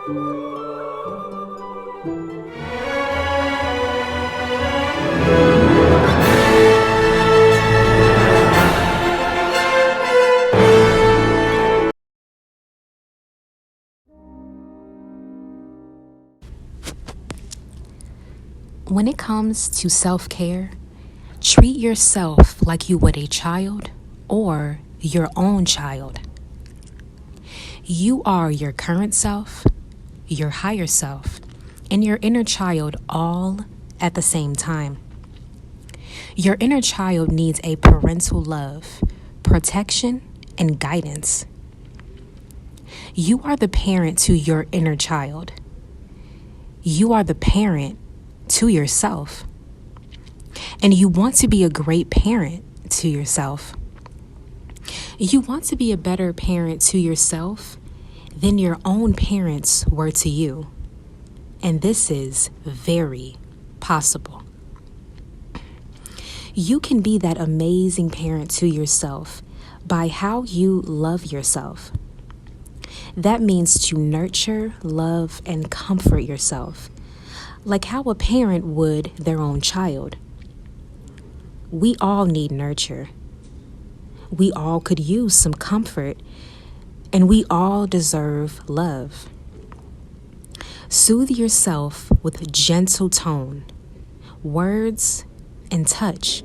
When it comes to self-care, treat yourself like you would a child or your own child. You are your current self, your higher self, and your inner child all at the same time. Your inner child needs a parental love, protection, and guidance. You are the parent to your inner child. You are the parent to yourself. And you want to be a great parent to yourself. You want to be a better parent to yourself than your own parents were to you. And this is very possible. You can be that amazing parent to yourself by how you love yourself. That means to nurture, love, and comfort yourself, like how a parent would their own child. We all need nurture. We all could use some comfort, and we all deserve love. Soothe yourself with gentle tone, words, and touch.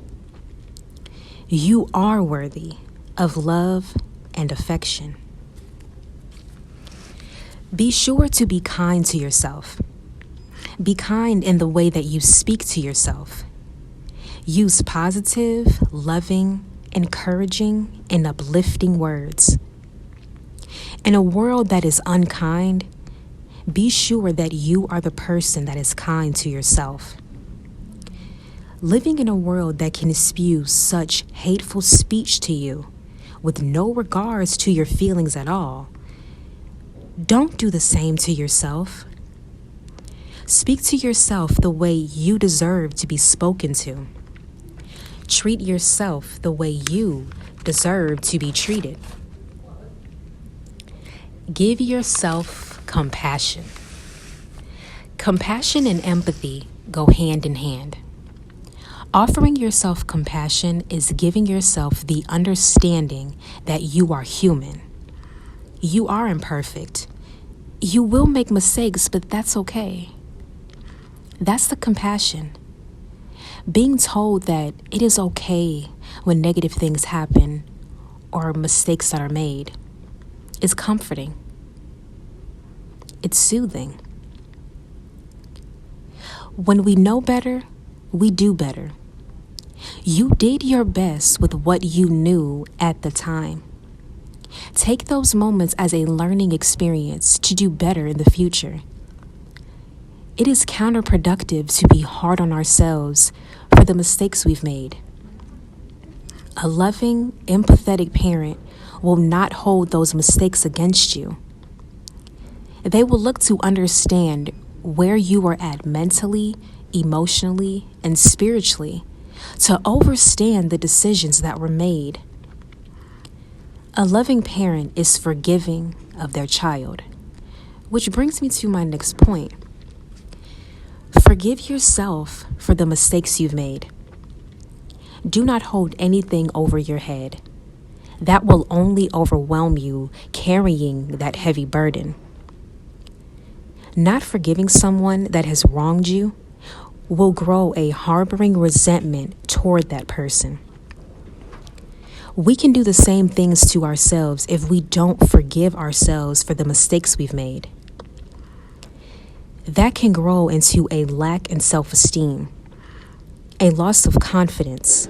You are worthy of love and affection. Be sure to be kind to yourself. Be kind in the way that you speak to yourself. Use positive, loving, encouraging, and uplifting words. In a world that is unkind, be sure that you are the person that is kind to yourself. Living in a world that can spew such hateful speech to you with no regards to your feelings at all, don't do the same to yourself. Speak to yourself the way you deserve to be spoken to. Treat yourself the way you deserve to be treated. Give yourself compassion. Compassion and empathy go hand in hand. Offering yourself compassion is giving yourself the understanding that you are human. You are imperfect. You will make mistakes, but that's okay. That's the compassion. Being told that it is okay when negative things happen or mistakes that are made is comforting. It's soothing. When we know better, we do better. You did your best with what you knew at the time. Take those moments as a learning experience to do better in the future. It is counterproductive to be hard on ourselves for the mistakes we've made. A loving, empathetic parent will not hold those mistakes against you. They will look to understand where you are at mentally, emotionally, and spiritually to understand the decisions that were made. A loving parent is forgiving of their child, which brings me to my next point. Forgive yourself for the mistakes you've made. Do not hold anything over your head. That will only overwhelm you carrying that heavy burden. Not forgiving someone that has wronged you will grow a harboring resentment toward that person. We can do the same things to ourselves if we don't forgive ourselves for the mistakes we've made. That can grow into a lack in self-esteem, a loss of confidence,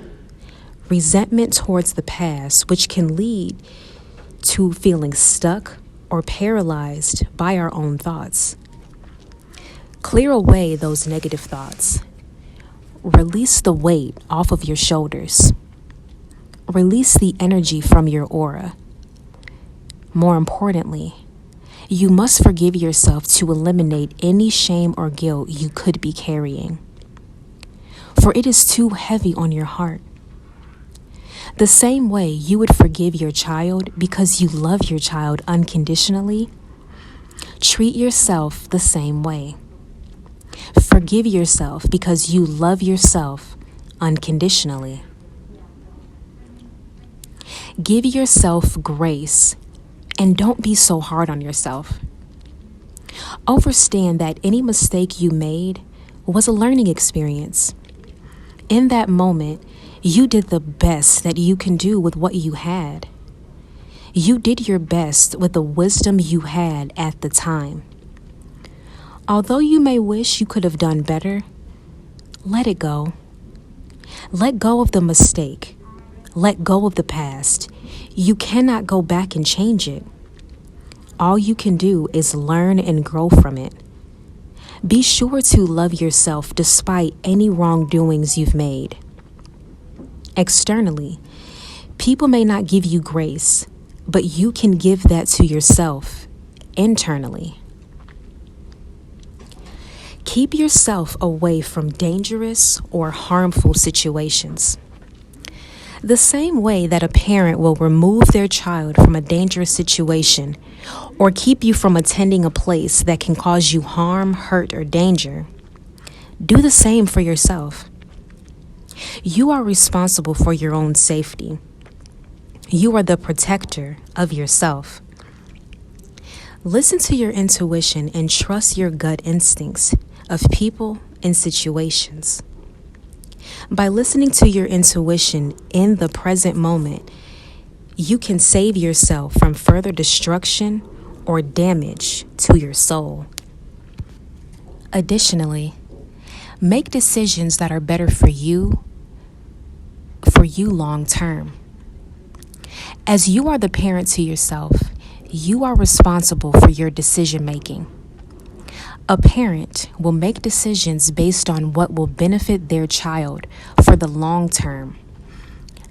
resentment towards the past, which can lead to feeling stuck or paralyzed by our own thoughts. Clear away those negative thoughts. Release the weight off of your shoulders. Release the energy from your aura. More importantly, you must forgive yourself to eliminate any shame or guilt you could be carrying, for it is too heavy on your heart. The same way you would forgive your child because you love your child unconditionally, Treat yourself the same way. Forgive yourself because you love yourself unconditionally. Give yourself grace and don't be so hard on yourself. Understand that any mistake you made was a learning experience. In that moment, you did the best that you can do with what you had. You did your best with the wisdom you had at the time. Although you may wish you could have done better, let it go. Let go of the mistake. Let go of the past. You cannot go back and change it. All you can do is learn and grow from it. Be sure to love yourself despite any wrongdoings you've made. Externally, people may not give you grace, but you can give that to yourself internally. Keep yourself away from dangerous or harmful situations. The same way that a parent will remove their child from a dangerous situation or keep you from attending a place that can cause you harm, hurt, or danger, do the same for yourself. You are responsible for your own safety. You are the protector of yourself. Listen to your intuition and trust your gut instincts of people and situations. By listening to your intuition in the present moment, you can save yourself from further destruction or damage to your soul. Additionally, make decisions that are better for you long term. As you are the parent to yourself, you are responsible for your decision making. A parent will make decisions based on what will benefit their child for the long term,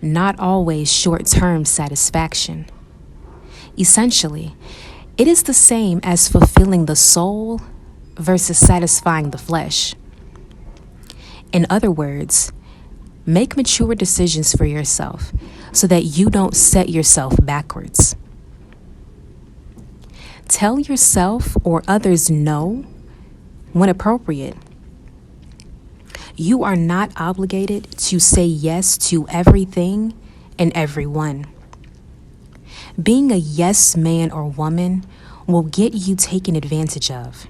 not always short-term satisfaction. Essentially, it is the same as fulfilling the soul versus satisfying the flesh. In other words, make mature decisions for yourself so that you don't set yourself backwards. Tell yourself or others no when appropriate. You are not obligated to say yes to everything and everyone. Being a yes man or woman will get you taken advantage of.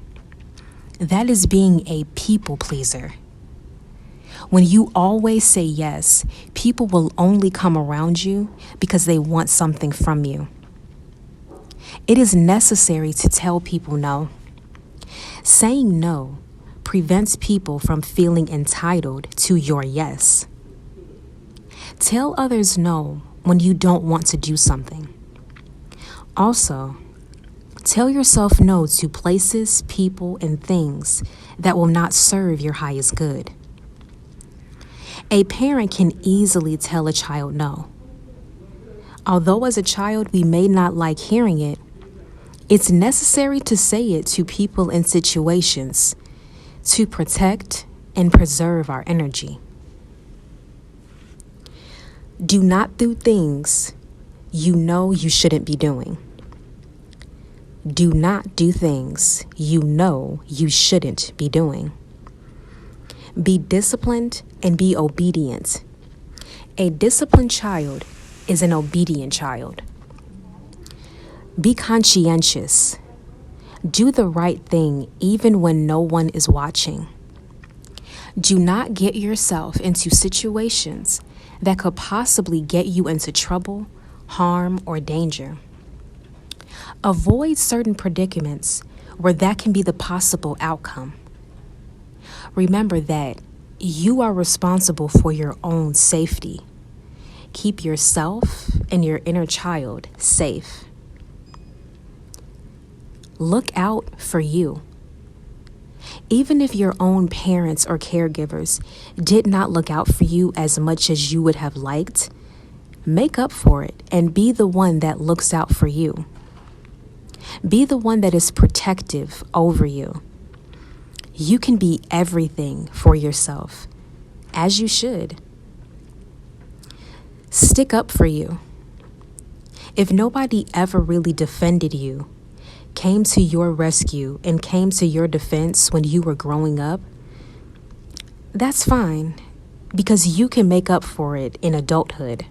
That is being a people pleaser. When you always say yes, people will only come around you because they want something from you. It is necessary to tell people no. Saying no prevents people from feeling entitled to your yes. Tell others no when you don't want to do something. Also, tell yourself no to places, people, and things that will not serve your highest good. A parent can easily tell a child no. Although as a child we may not like hearing it, it's necessary to say it to people and situations to protect and preserve our energy. Do not do things you know you shouldn't be doing. Do not do things you know you shouldn't be doing. Be disciplined and be obedient. A disciplined child is an obedient child. Be conscientious. Do the right thing even when no one is watching. Do not get yourself into situations that could possibly get you into trouble, harm, or danger. Avoid certain predicaments where that can be the possible outcome. Remember that you are responsible for your own safety. Keep yourself and your inner child safe. Look out for you. Even if your own parents or caregivers did not look out for you as much as you would have liked, make up for it and be the one that looks out for you. Be the one that is protective over you. You can be everything for yourself, as you should. Stick up for you. If nobody ever really defended you, came to your rescue and came to your defense when you were growing up, that's fine, because you can make up for it in adulthood.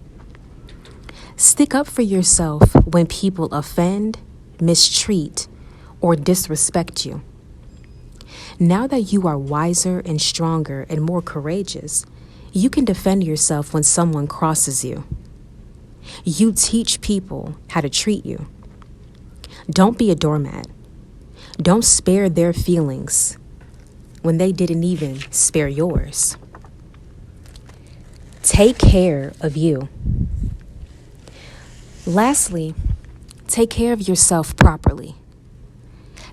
Stick up for yourself when people offend, mistreat, or disrespect you. Now that you are wiser and stronger and more courageous, you can defend yourself when someone crosses you. You teach people how to treat you. Don't be a doormat. Don't spare their feelings when they didn't even spare yours. Take care of you. Lastly, take care of yourself properly.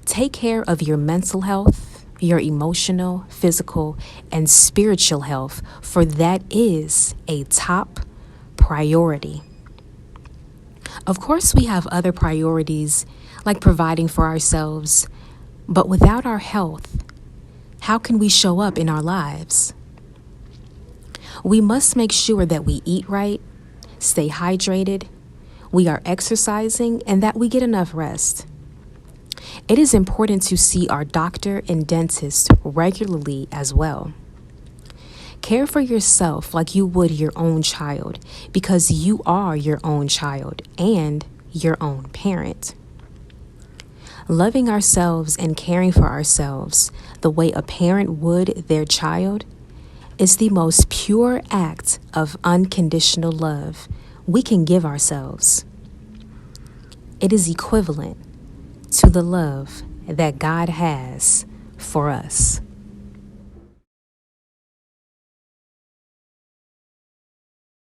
Take care of your mental health, your emotional, physical, and spiritual health, for that is a top priority. Of course, we have other priorities like providing for ourselves, but without our health, how can we show up in our lives? We must make sure that we eat right, stay hydrated, we are exercising, and that we get enough rest. It is important to see our doctor and dentist regularly as well. Care for yourself like you would your own child, because you are your own child and your own parent. Loving ourselves and caring for ourselves the way a parent would their child is the most pure act of unconditional love we can give ourselves. It is equivalent to the love that God has for us.